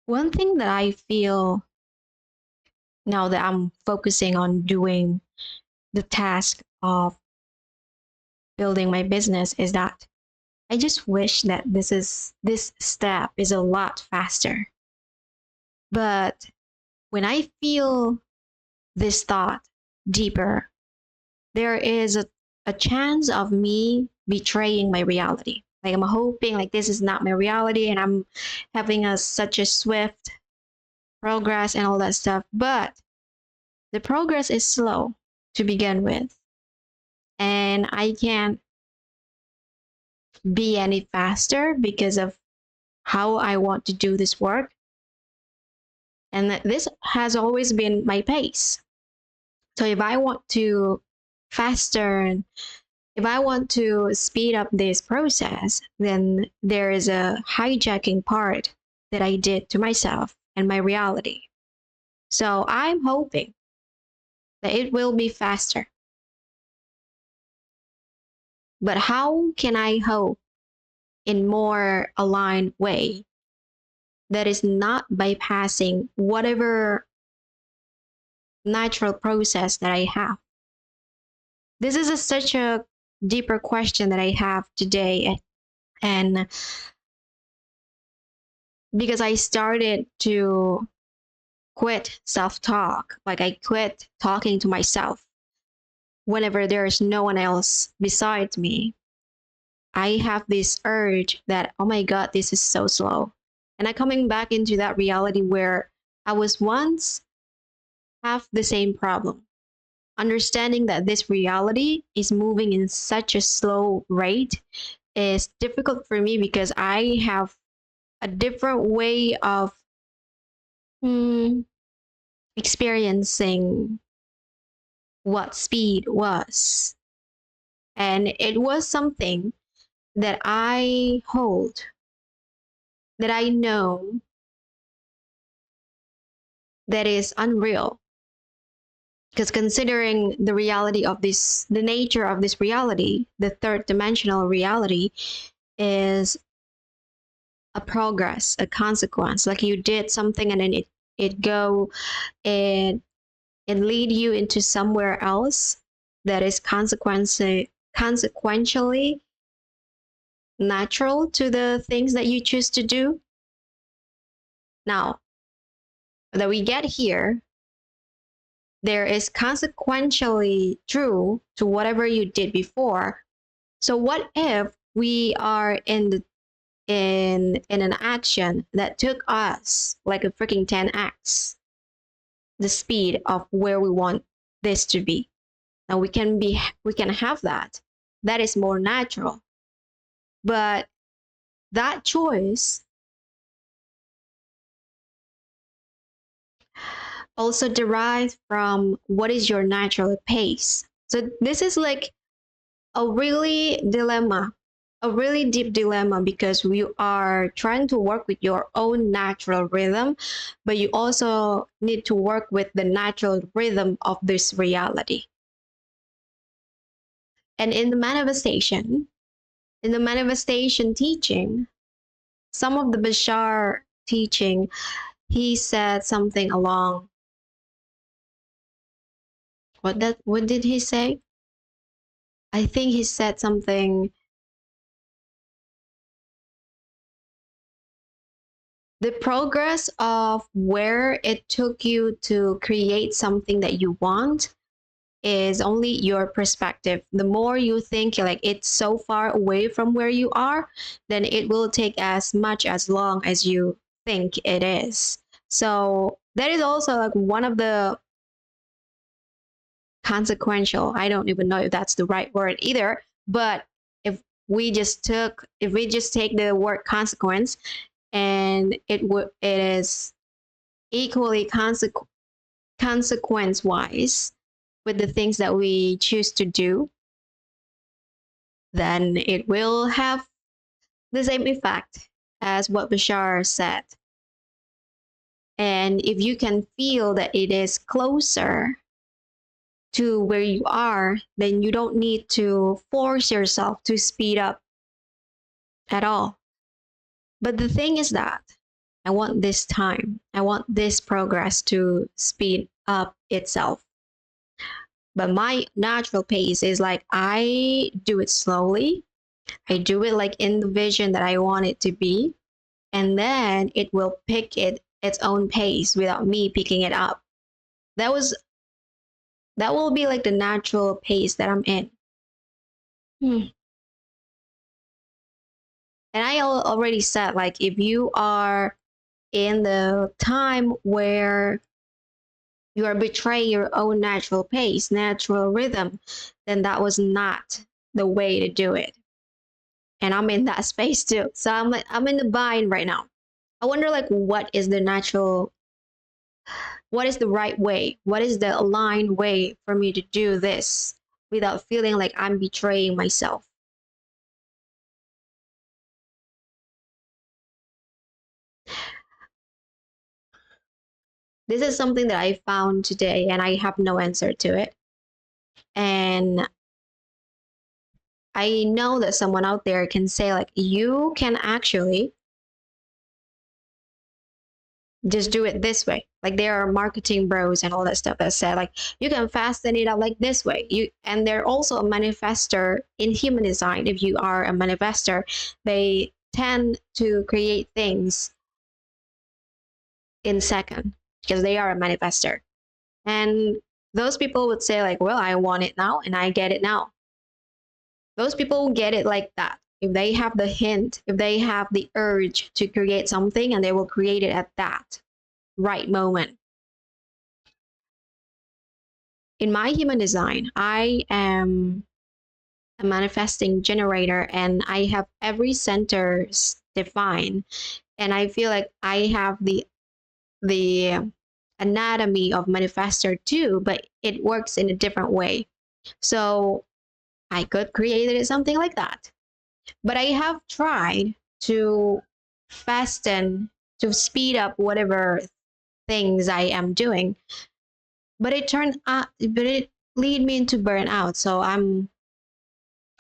One thing that I feel now that I'm focusing on doing the task of building my business is that I just wish that this step is a lot faster. But when I feel this thought deeper, there is a chance of me betraying my reality. Like I'm hoping like this is not my reality and I'm having such a swift progress and all that stuff. But the progress is slow to begin with. And I can't be any faster because of how I want to do this work. And this has always been my pace. So if I want to faster, if I want to speed up this process, then there is a hijacking part that I did to myself and my reality. So I'm hoping that it will be faster. But how can I hope in more aligned way that is not bypassing whatever natural process that I have? This is such a deeper question that I have today. And because I started to quit self talk, like I quit talking to myself whenever there's no one else besides me. I have this urge that, oh my God, this is so slow. And I'm coming back into that reality where I was once have the same problem. Understanding that this reality is moving in such a slow rate is difficult for me because I have a different way of mm, experiencing what speed was. And it was something that I hold, that I know that is unreal. Because considering the reality of this, the nature of this reality, the third dimensional reality is a progress, a consequence. Like you did something and then it go it it lead you into somewhere else that is consequentially natural to the things that you choose to do. Now that we get here, there is consequentially true to whatever you did before. So what if we are in an action that took us like a freaking 10x the speed of where we want this to be? Now we can have that. That is more natural. But that choice also derives from what is your natural pace. So this is like a really dilemma, a really deep dilemma because you are trying to work with your own natural rhythm, but you also need to work with the natural rhythm of this reality. And in the manifestation teaching, some of the Bashar teaching, he said something along what did he say? I think he said something, the progress of where it took you to create something that you want is only your perspective. The more you think like it's so far away from where you are, then it will take as much as long as you think it is. So that is also like one of the consequential. I don't even know if that's the right word either, but if we just take the word consequence and it is equally consequence wise with the things that we choose to do, then it will have the same effect as what Bashar said. And if you can feel that it is closer to where you are, then you don't need to force yourself to speed up at all. But the thing is that I want this time. I want this progress to speed up itself. But my natural pace is like I do it slowly. I do it like in the vision that I want it to be. And then it will pick its own pace without me picking it up. That was that will be like the natural pace that I'm in. Hmm. And I already said, like, if you are in the time where you are betraying your own natural pace, natural rhythm, then that was not the way to do it. And I'm in that space too. So I'm in the bind right now. I wonder like what is the right way? What is the aligned way for me to do this without feeling like I'm betraying myself? This is something that I found today and I have no answer to it. And I know that someone out there can say, like, you can actually just do it this way. Like, there are marketing bros and all that stuff that said, like, you can fasten it up like this way. And they're also a manifester in human design. If you are a manifester, they tend to create things in second because they are a manifester. And those people would say, like, well, I want it now and I get it now. Those people get it like that. If they have the hint, if they have the urge to create something, and they will create it at that right moment. In my human design, I am a manifesting generator and I have every center defined. And I feel like I have the anatomy of manifester too, but it works in a different way. So I could create it something like that. But I have tried to fasten, to speed up whatever things I am doing. But it lead me into burnout. So I'm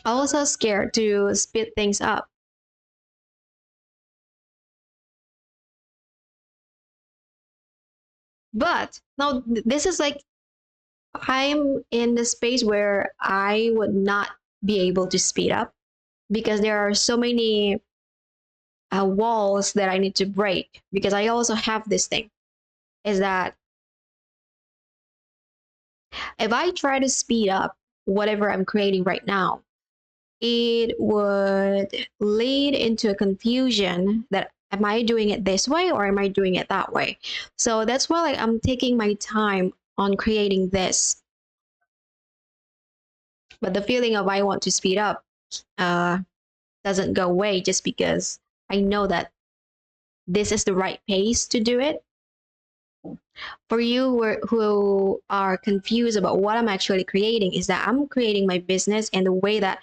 also scared to speed things up. But now this is like I'm in the space where I would not be able to speed up because there are so many walls that I need to break. Because I also have this thing is that if I try to speed up whatever I'm creating right now, it would lead into a confusion that am I doing it this way or am I doing it that way? So that's why like I'm taking my time on creating this. But the feeling of I want to speed up uh, doesn't go away just because I know that this is the right pace to do it. For you who are confused about what I'm actually creating, is that I'm creating my business in the way that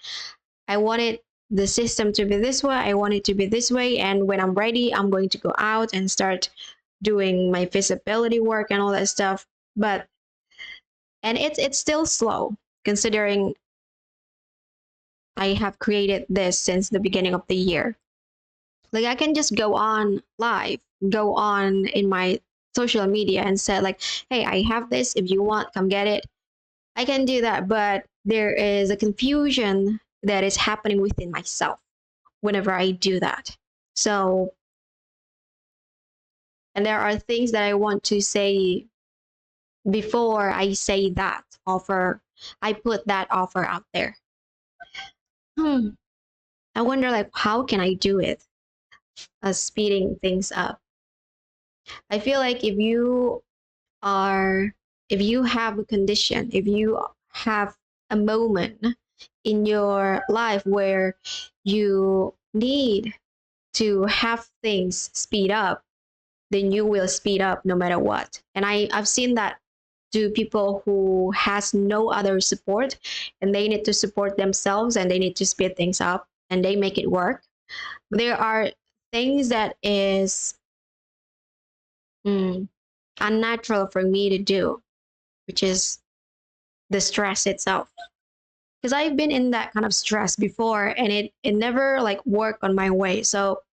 I wanted the system to be this way. I want it to be this way. And when I'm ready, I'm going to go out and start doing my visibility work and all that stuff. But and it's still slow considering I have created this since the beginning of the year. Like I can just go on live, go on in my social media and say like, hey, I have this. If you want, come get it. I can do that, but there is a confusion that is happening within myself whenever I do that. So, and there are things that I want to say before I say that offer. I put that offer out there. Hmm. I wonder, like, how can I do it? Speeding things up. I feel like are, if you have a condition, if you have a moment in your life where you need to have things speed up, then you will speed up no matter what. And I've seen that to people who has no other support and they need to support themselves and they need to speed things up and they make it work. There are things that is mm, unnatural for me to do, which is the stress itself. Because I've been in that kind of stress before and it never like worked on my way. So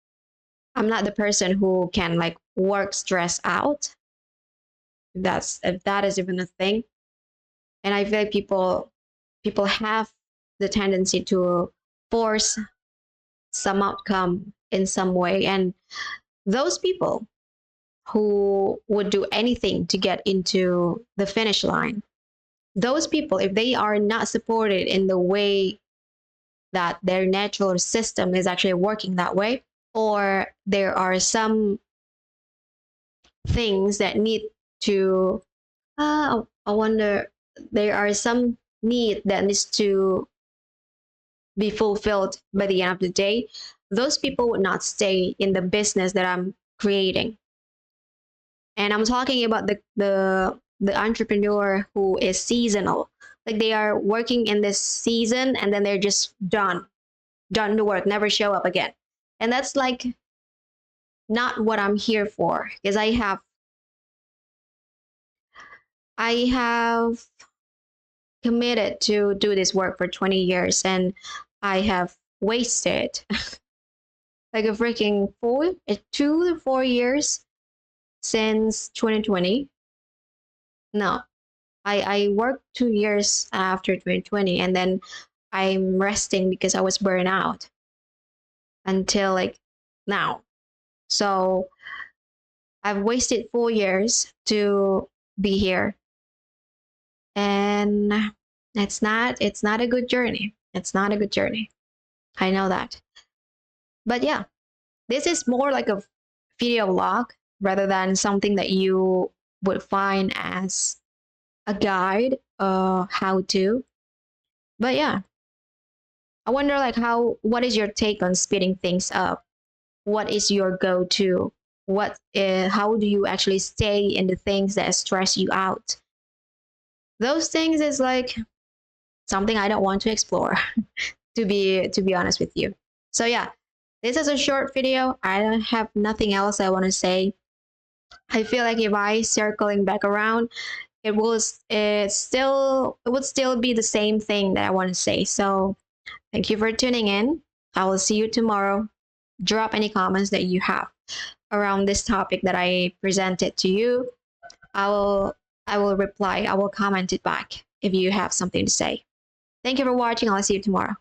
I'm not the person who can like work stress out. If that is even a thing. And I feel like people have the tendency to force some outcome in some way. And those people who would do anything to get into the finish line, those people, if they are not supported in the way that their natural system is actually working that way, or there are some things that need to, I wonder, there are some need that needs to be fulfilled by the end of the day, those people would not stay in the business that I'm creating. And I'm talking about the entrepreneur who is seasonal. Like they are working in this season and then they're just done the work, never show up again. And that's like not what I'm here for, because I have committed to do this work for 20 years and I have wasted like a freaking 2 to 4 years since 2020. No, I worked 2 years after 2020 and then I'm resting because I was burned out until like now. So I've wasted 4 years to be here, and it's not a good journey. It's not a good journey. I know that. But yeah, this is more like a video log rather than something that you would find as a guide, how to. But yeah, I wonder like what is your take on speeding things up? What is your go-to? How do you actually stay in the things that stress you out? Those things is like something I don't want to explore, to be honest with you. So yeah, this is a short video. I don't have nothing else I want to say. I feel like if I circling back around, it would still be the same thing that I want to say. So thank you for tuning in. I will see you tomorrow. Drop any comments that you have around this topic that I presented to you. I will I will reply. I will comment it back if you have something to say. Thank you for watching. I'll see you tomorrow.